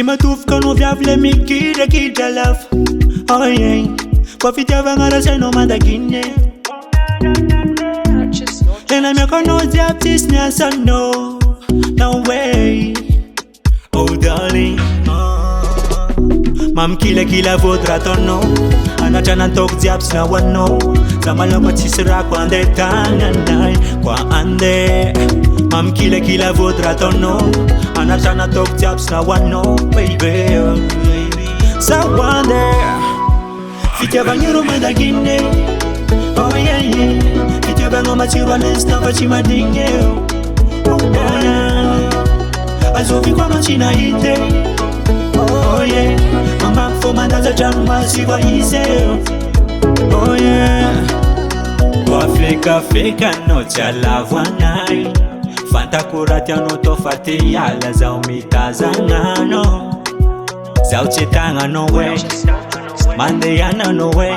Si me trouve qu'on nous vient v'le mi quitte love. Oh yeah. Profite avant de se nommer de Guinée. And I'm your no diabetes, no, no way. Oh darling, mam kila vaudra ton nom. Anachana tok diabs na wano. Samaloko chisra kwa ande tanganay kwa ande. Mam kila vaudra ton nom. Anachana tok diabs na wano, baby. So wonder, fitya banyuro madagine. Oh yeah yeah. Bango machirwa nesta fachima dingeo. Oh yeah. Azovi kwa machina ite. Oh yeah. Mama foma ndaza janu masiwa iseo. Oh yeah. Kwa feka no chalava nai. Fanta kurati ano tofate yala za umitaza ngano. Za uchetanga no way. Mande yana no way.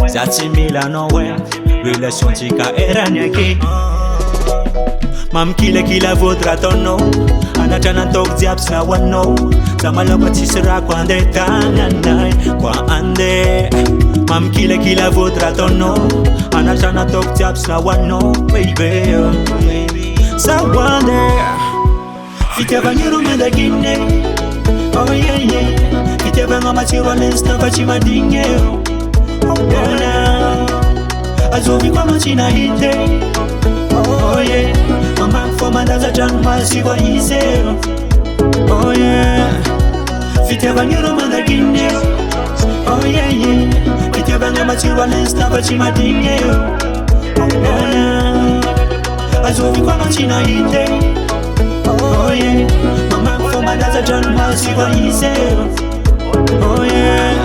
Za chimila no way. Relation chica era nyaki. Mam kila vaudra ton nom. Anachana tok diabs na wano. Samaloko chisra kwa ande tanganay kwa ande. Mam kila vaudra ton nom. Anachana tok diabs na wano, baby. So wonder, fitya banyuro madagine. Oh yeah yeah. Fitya bango machiro nesta fachima dingeo. Oh yeah. Azovi kwa machina ite. Oh yeah. Mama foma ndaza janu masiwa iseo. Oh yeah. Fitya banyuro madagine. Oh yeah yeah. Fitya bango machirwa nesta fachima dingeo. Oh yeah. Azovi kwa machina ite. Oh yeah. Mama foma ndaza janu masiwa iseo. Oh yeah.